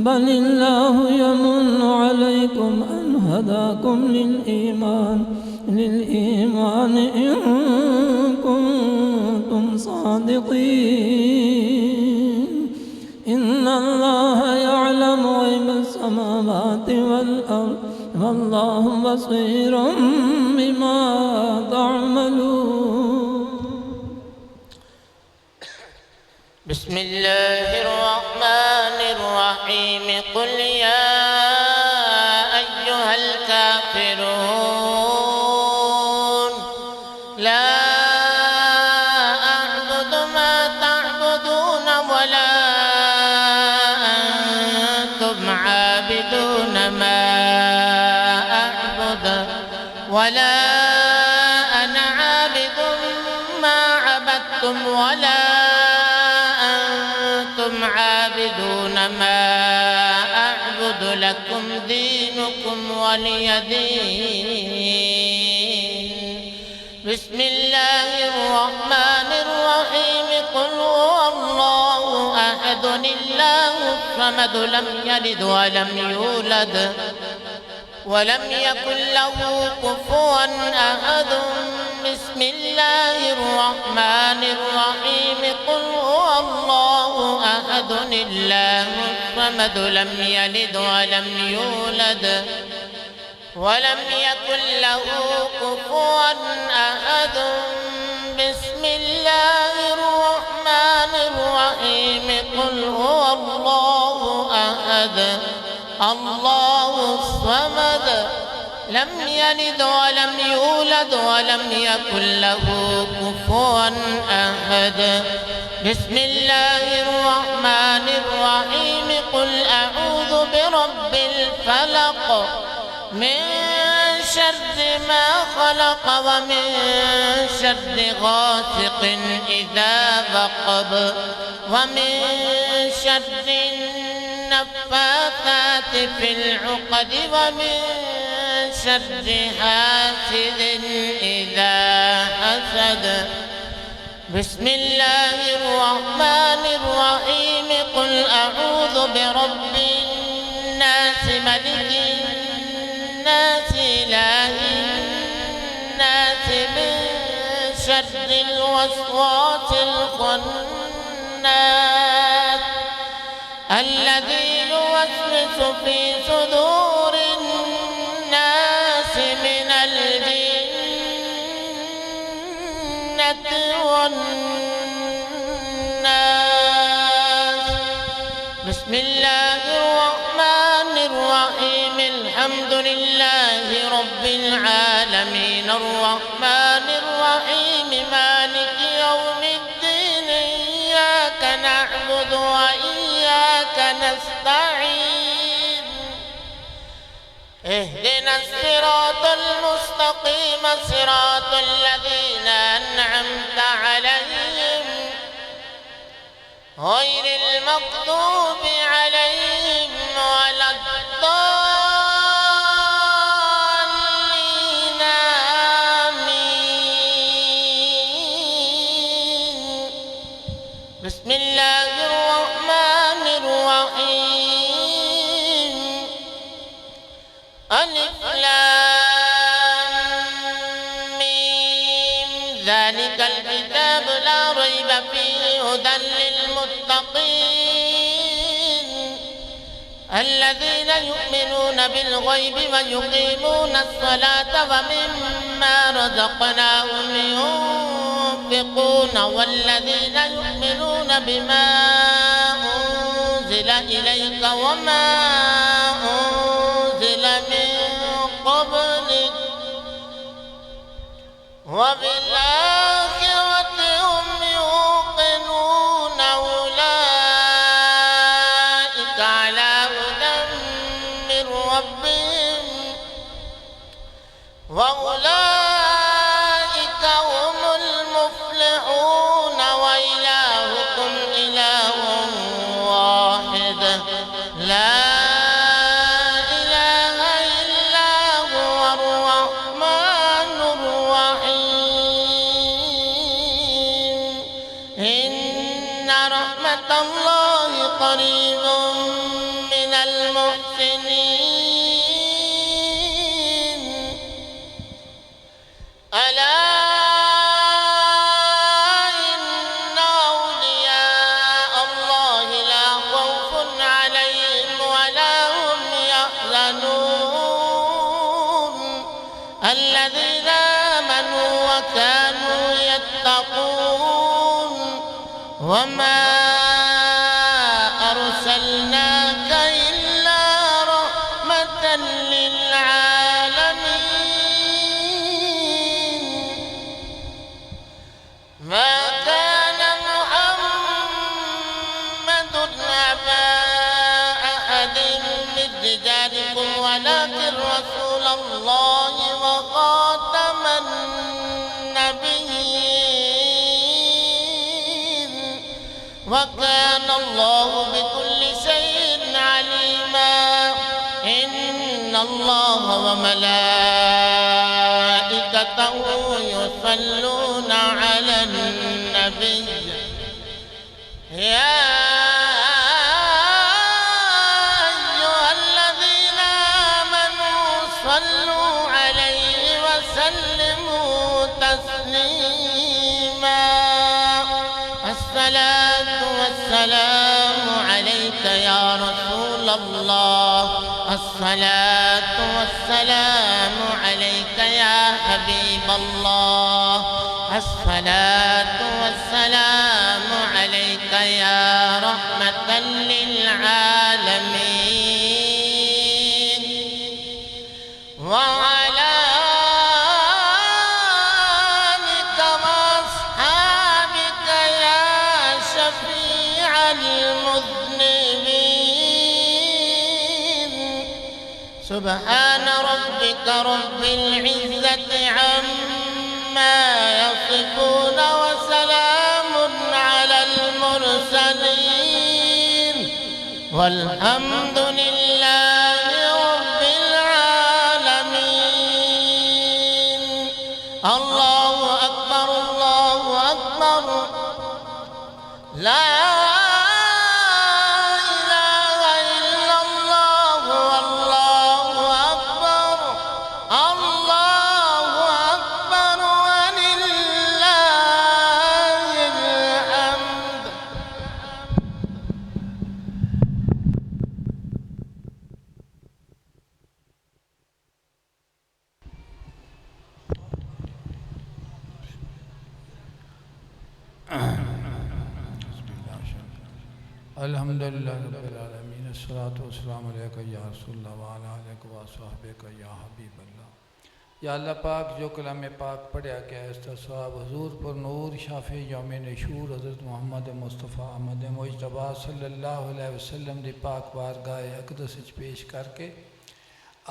بل الله يمن عليكم أن هداكم للإيمان إن كنتم صادقين. إن الله يعلم غيب السماوات والأرض والله بصير بما تعملون. بسم الله الرحمن الرحيم. قل يا أيها الكافرون لا أعبد ما تعبدون ولا أنتم عابدون ما أعبد ولا أنا عابد ما عبدتم ولا عابدون ما أعبد لكم دينكم ولي دين. بسم الله الرحمن الرحيم. قل هو الله أحد الله الصمد لم يلد ولم يولد ولم يكن له كفوا أحد. بسم الله الرحمن الرحيم. قل هو الله أحد الله الصمد لم يلد ولم يولد ولم يكن له كفوا أحد. بسم الله الرحمن الرحيم. قل هو الله أحد الله الصمد لم يلد ولم يولد ولم يكن له كفوا أحد. بسم الله الرحمن الرحيم. قل أعوذ برب الفلق من شر ما خلق ومن شر غاسق إذا وقب ومن شر النفاثات في العقد ومن شر حاسد إذا حسد. بسم الله الرحمن الرحيم. قل أعوذ برب الناس ملك الناس إله الناس من شر الوسواس الخناس الذي يوسوس في صدور الناس من الجنة والناس. بسم الله الرحمن الرحيم. الحمد لله رب العالمين الرحمن الرحيم مالك يوم الدين إياك نعبد وإياك نستعين. اهدنا الصراط المستقيم صراط الذين أنعمت عليهم غير المغضوب عليهم ولا الضالين آمين. بسم الله الرحمن الرحيم. ألف لام ميم ذلك الكتاب لا ريب فيه هدى للمتقين الذين يؤمنون بالغيب ويقيمون الصلاة ومما رزقناهم ينفقون والذين يؤمنون بما أنزل إليك وما أنزل من قبلك وبالآخرة هم يوقنون أولئك على هدى من ربهم وأولئك هم المفلحون. وإلهكم إله واحد لا قريب من ولكن رسول الله وخاتم النبيين وكان الله بكل شيء عليما إن الله وملائكته يصلون على النبي يا أيها الذين آمنوا صلوا عليه وسلموا تسليما الصلاة والسلام عليك يا رسول الله الصلاة والسلام عليك يا حبيب الله الصلاة والسلام عليك يا رحمة للعالمين وعلى آلك وأصحابك يا شفيع المذنبين سبحان ربك رب العزة عما يصفون وسلام على المرسلين والحمد لله رب العالمين الله أكبر الله أكبر لا إله إلا الله والله أكبر الله أكبر ولله الحمد الحمدللہ رب العالمین الصلاۃ والسلام علیک یا رسول اللہ وعلی آلک و صحبک یا حبیب اللہ۔ یا اللہ پاک جو کلام پاک پڑھا گیا اس کا ثواب حضور پر نور شافع یوم نشور حضرت محمد مصطفیٰ احمد مجتبیٰ صلی اللہ علیہ وسلم دی پاک بارگاہ اقدس وچ پیش کر کے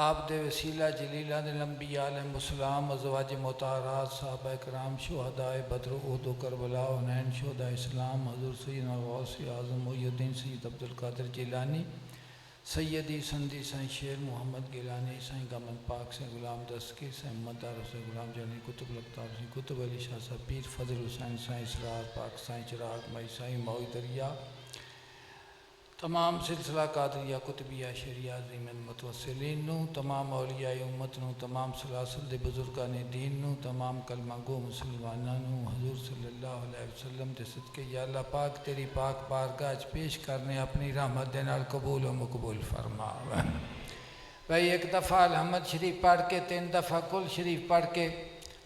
آپ دے وسیلہ جلیلہ دے انبیاء علیہ السلام ازواج مطہرات صحابہ کرام شہداء بدر احد و کربلا حنین شہداء اسلام حضور سیدنا غوث اعظم محی الدین سید عبدالقادر جیلانی سیدی سندی سائیں شیر محمد گیلانی سائیں گامن پاک سے غلام دستگیر سائیں محمد دار حسین غلام جانی کتب لختاب سائیں کتب علی شاہ صاحب پیر فضل حسین سائیں اسرار پاک سائیں چراغ مئی سائیں موئی دریا تمام سلسلہ قادریہ قطبیہ شریعہ عظیم متوسلین نو تمام اولیاء امت نو تمام سلاسل دے بزرگان دین نو تمام کلمہ گو مسلمانہ نو حضور صلی اللہ علیہ وسلم دے صدقے یا اللہ پاک تیری پاک بارگاہ پیش کرنے اپنی رحمت دے نال قبول و مقبول فرما۔ بھائی ایک دفعہ الحمد شریف پڑھ کے 3 دفعہ کل شریف پڑھ کے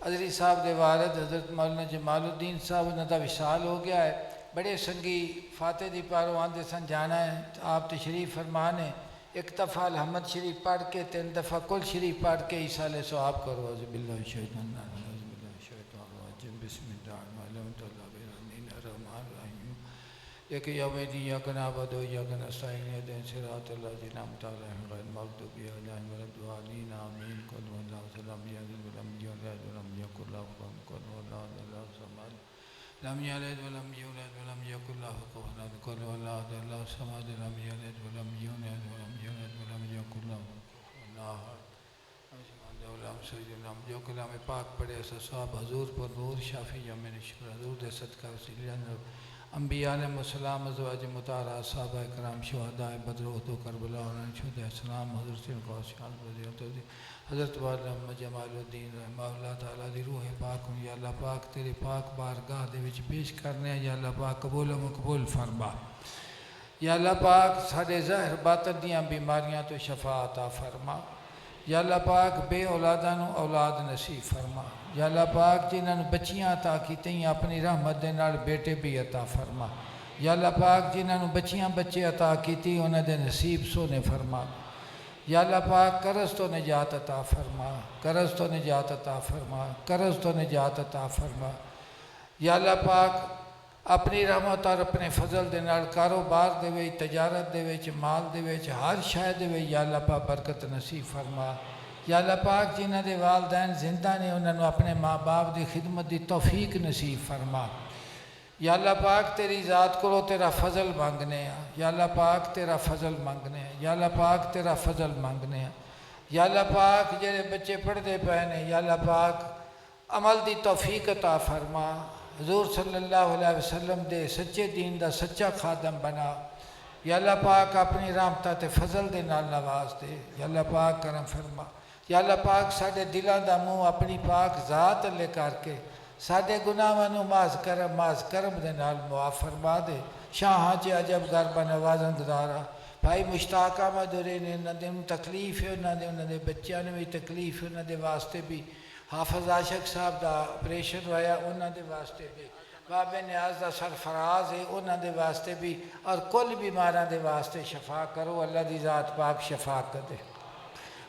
حضرت صاحب دے والد حضرت مولانا جمال الدین صاحب انہوں دا وصال ہو گیا ہے۔ بڑے سنگی فاتح دی پارو آندے سن جانا ہے آپ تشریف فرمان ہے۔ ایک دفعہ الحمد شریف پڑھ کے 3 دفعہ کل شریف پڑھ کے ایسال ثواب کرو۔ اعوذ باللہ الشیطان الرجیم بسم اللہ الرحمن الرحیم ایک یوم الدین یا نعبد و یا نستعین اهدنا الصراط الذین انعمت علیہم غیر المغضوب علیہم ولا الضالین آمین۔ قل هو اللہ لم یلد ولم یولد ولم یکن له کفوا احد۔ لم يلد ولم يولد ولم يكن له كفوا احد۔ قل هو الله الصمد لم يلد ولم يولد ولم يولد ولم يكن له كفوا احد۔ جو کلام پاک پڑھے اس صحاب حضور پر نور شافی یوم نشور حضور دے صدقہ وسیلہ انبیاء علیہ السلام ازواج مطہرات صحابہ کرام شہداء بدر احد و کربلا حنین شہداء اسلام حضور سید غوث اعظم رضی اللہ عنہ حضرت مولانا جمال الدین رحمہ اللہ تعالیٰ دی روح پاک ہوں یا اللہ پاک تیری پاک بارگاہ دے وچ پیش کرنے ہیں یا اللہ پاک قبول و مقبول فرما۔ یا اللہ پاک سارے ظاہر باطن دیاں بیماریاں تو شفا عطا فرما۔ یا اللہ پاک بے اولاداں نو اولاد نصیب فرما۔ یا اللہ پاک جنہاں نو بچیاں عطا کیتیں اپنی رحمت دے نال بیٹے بھی عطا فرما۔ یا اللہ پاک جنہاں نو بچیاں بچے عطا کیتی انہاں دے نصیب سونے فرما۔ یا اللہ پاک قرض تو نجات عطا فرما، قرض تو نجات عطا فرما، قرض تو نجات عطا فرما۔ یا اللہ پاک اپنی رحمت اور اپنے فضل دے نال کاروبار دے وچ تجارت دے وچ مال دے وچ ہر شے دے وچ یا اللہ پاک برکت نصیب فرما یا اللہ پاک جنہاں دے والدین زندہ نے انہاں نوں اپنے ماں باپ دی خدمت دی توفیق نصیب فرما یا اللہ پاک تیری ذات کو تیرا فضل مانگنے ہیں یا اللہ پاک تیرا فضل مانگنے ہیں یا اللہ پاک تیرا فضل مانگنے ہیں یا اللہ پاک جڑے بچے پڑھتے پے نے یا اللہ پاک عمل دی توفیق عطا فرما حضور صلی اللہ علیہ وسلم دے سچے دین دا سچا خادم بنا یا اللہ پاک اپنی رحمتہ تے فضل دے نال نواز دے یا اللہ پاک کرم فرما یا اللہ پاک ساڈے دلاں دا منہ اپنی پاک ذات لے کر کے ساڈے گناہاں نوں معاف کرم دے نال معاف فرما دے شاہاں چ عجب غربا نوازاں گزارا بھائی مشتاق احمد ہورے نے انہاں دے تکلیف ہے انہاں دے بچیاں نوں بھی تکلیف ہے انہاں دے واسطے بھی حافظ عاشق صاحب دا آپریشن ہویا انہاں دے واسطے بھی بابے نیاز دا سرفراز ہے انہاں دے واسطے بھی اور کل بیماراں دے واسطے شفا کرو اللہ دی ذات پاک شفا کر دے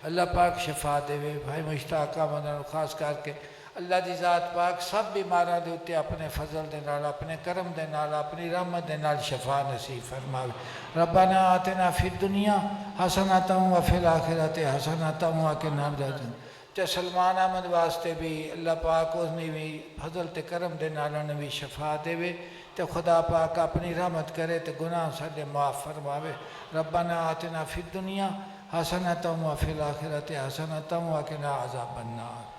اللہ پاک شفا دے بھائی مشتاق احمد نوں خاص کر کے اللہ دی ذات پاک سب بیماراں دے اتے اپنے فضل دے نال اپنے کرم دے نال اپنی رحمت دے نال شفا نصیب فرماوے ربنا آتنا فی الدنیا حسنۃ وفی الآخرۃ حسنۃ وقنا عذاب النار تے سلمان احمد واسطے بھی اللہ پاک اس نے بھی فضل تے کرم دے نال انہاں بھی شفا دے تے خدا پاک اپنی رحمت کرے تے گناہ سارے معاف فرماوے ربنا آتنا فی الدنیا حسنۃ وفی الآخرۃ حسنۃ وقنا عذاب النار